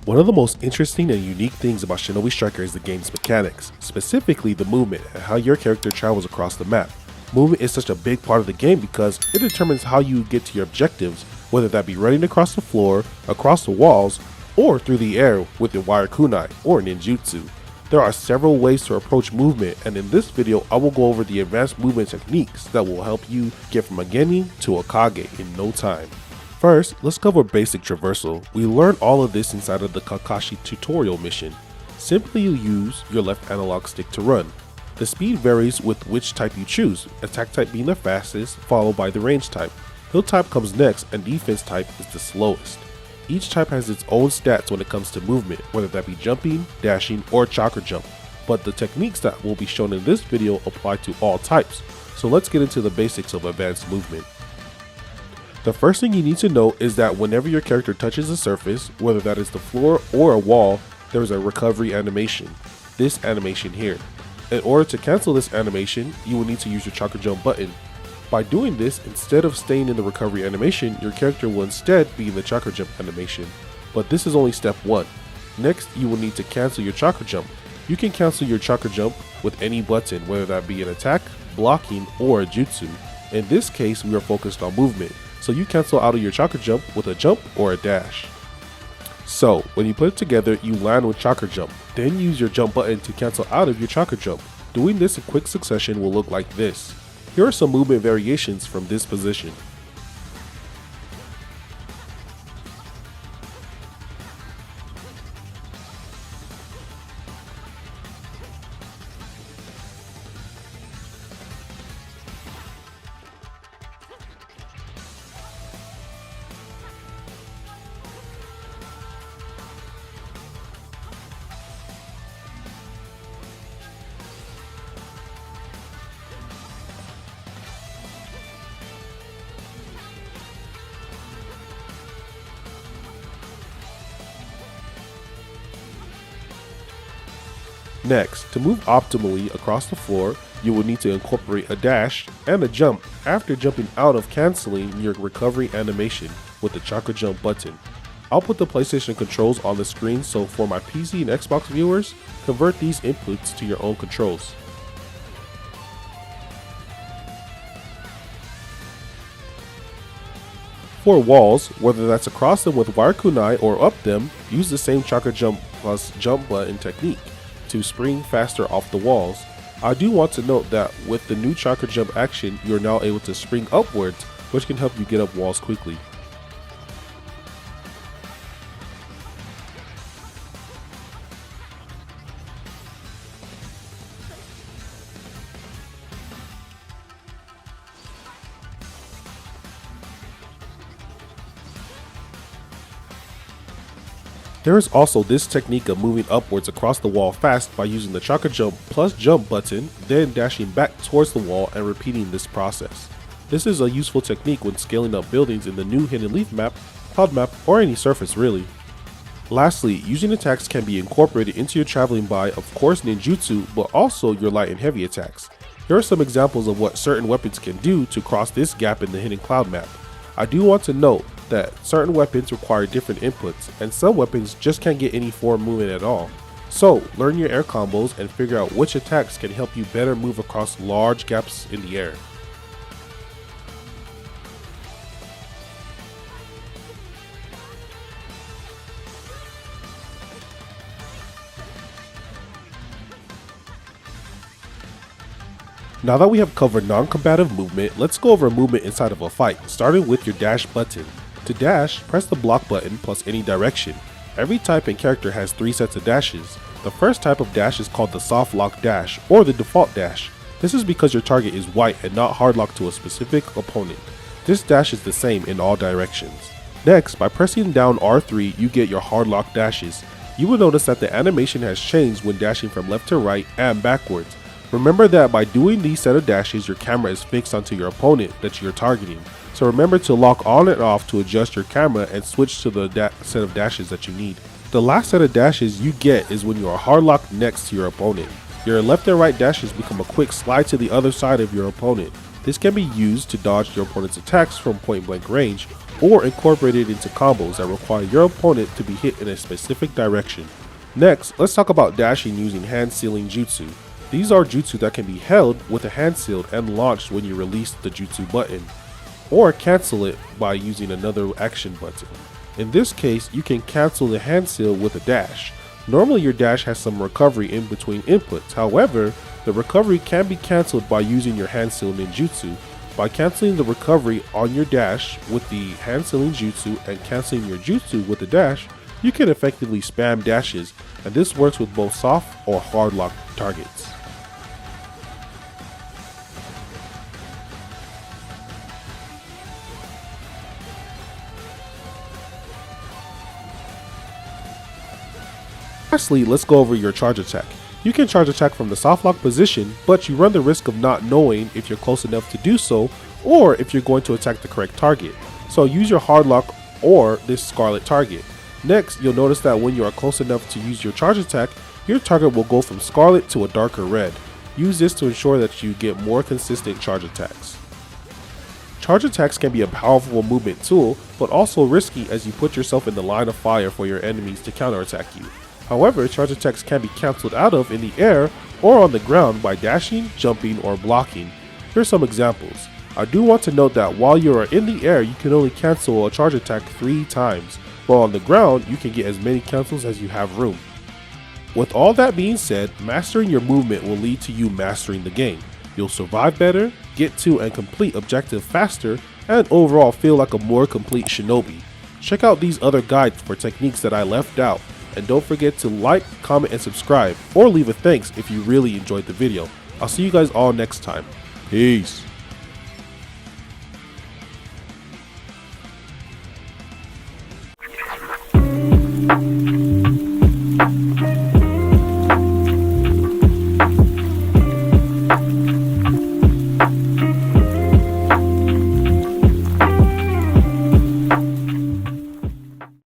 One of the most interesting and unique things about Shinobi Striker is the game's mechanics, specifically the movement and how your character travels across the map. Movement is such a big part of the game because it determines how you get to your objectives, whether that be running across the floor, across the walls, or through the air with your wire kunai or ninjutsu. There are several ways to approach movement, and in this video I will go over the advanced movement techniques that will help you get from a Geni to a Kage in no time. First, let's cover basic traversal. We learned all of this inside of the Kakashi tutorial mission. Simply use your left analog stick to run. The speed varies with which type you choose, attack type being the fastest, followed by the range type. Heal type comes next, and defense type is the slowest. Each type has its own stats when it comes to movement, whether that be jumping, dashing, or chakra jump, but the techniques that will be shown in this video apply to all types. So let's get into the basics of advanced movement. The first thing you need to know is that whenever your character touches a surface, whether that is the floor or a wall, there is a recovery animation, this animation here. In order to cancel this animation, you will need to use your chakra jump button. By doing this, instead of staying in the recovery animation, your character will instead be in the chakra jump animation. But this is only step 1. Next, you will need to cancel your chakra jump. You can cancel your chakra jump with any button, whether that be an attack, blocking, or a jutsu. In this case, we are focused on movement, so you cancel out of your chakra jump with a jump or a dash. So, when you put it together, you land with chakra jump, then use your jump button to cancel out of your chakra jump. Doing this in quick succession will look like this. Here are some movement variations from this position. Next, to move optimally across the floor, you will need to incorporate a dash and a jump after jumping out of canceling your recovery animation with the chakra jump button. I'll put the PlayStation controls on the screen, so for my PC and Xbox viewers, convert these inputs to your own controls. For walls, whether that's across them with wire kunai or up them, use the same chakra jump plus jump button technique to spring faster off the walls. I do want to note that with the new chakra jump action, you are now able to spring upwards, which can help you get up walls quickly. There is also this technique of moving upwards across the wall fast by using the chakra jump plus jump button, then dashing back towards the wall and repeating this process. This is a useful technique when scaling up buildings in the new Hidden Leaf map, Cloud map, or any surface really. Lastly, using attacks can be incorporated into your traveling by, of course, ninjutsu, but also your light and heavy attacks. Here are some examples of what certain weapons can do to cross this gap in the Hidden Cloud map. I do want to note that certain weapons require different inputs, and some weapons just can't get any forward movement at all. So, learn your air combos and figure out which attacks can help you better move across large gaps in the air. Now that we have covered non-combative movement, let's go over movement inside of a fight, starting with your dash button. To dash, press the block button plus any direction. Every type and character has 3 sets of dashes. The first type of dash is called the soft lock dash, or the default dash. This is because your target is white and not hard locked to a specific opponent. This dash is the same in all directions. Next, by pressing down R3, you get your hard lock dashes. You will notice that the animation has changed when dashing from left to right and backwards. Remember that by doing these set of dashes, your camera is fixed onto your opponent that you're targeting. So remember to lock on and off to adjust your camera and switch to the set of dashes that you need. The last set of dashes you get is when you are hard locked next to your opponent. Your left and right dashes become a quick slide to the other side of your opponent. This can be used to dodge your opponent's attacks from point blank range, or incorporate it into combos that require your opponent to be hit in a specific direction. Next, let's talk about dashing using hand sealing jutsu. These are jutsu that can be held with a hand sealed and launched when you release the jutsu button, or cancel it by using another action button. In this case, you can cancel the hand seal with a dash. Normally your dash has some recovery in between inputs, however, the recovery can be cancelled by using your hand seal ninjutsu. By cancelling the recovery on your dash with the hand sealing jutsu and cancelling your jutsu with the dash, you can effectively spam dashes, and this works with both soft or hard lock targets. Lastly, let's go over your charge attack. You can charge attack from the soft lock position, but you run the risk of not knowing if you're close enough to do so or if you're going to attack the correct target. So use your hard lock or this scarlet target. Next, you'll notice that when you are close enough to use your charge attack, your target will go from scarlet to a darker red. Use this to ensure that you get more consistent charge attacks. Charge attacks can be a powerful movement tool, but also risky as you put yourself in the line of fire for your enemies to counterattack you. However, charge attacks can be cancelled out of in the air or on the ground by dashing, jumping, or blocking. Here's some examples. I do want to note that while you are in the air, you can only cancel a charge attack 3 times, while on the ground, you can get as many cancels as you have room. With all that being said, mastering your movement will lead to you mastering the game. You'll survive better, get to and complete objectives faster, and overall feel like a more complete shinobi. Check out these other guides for techniques that I left out. And don't forget to like, comment, and subscribe, or leave a thanks if you really enjoyed the video. I'll see you guys all next time. Peace.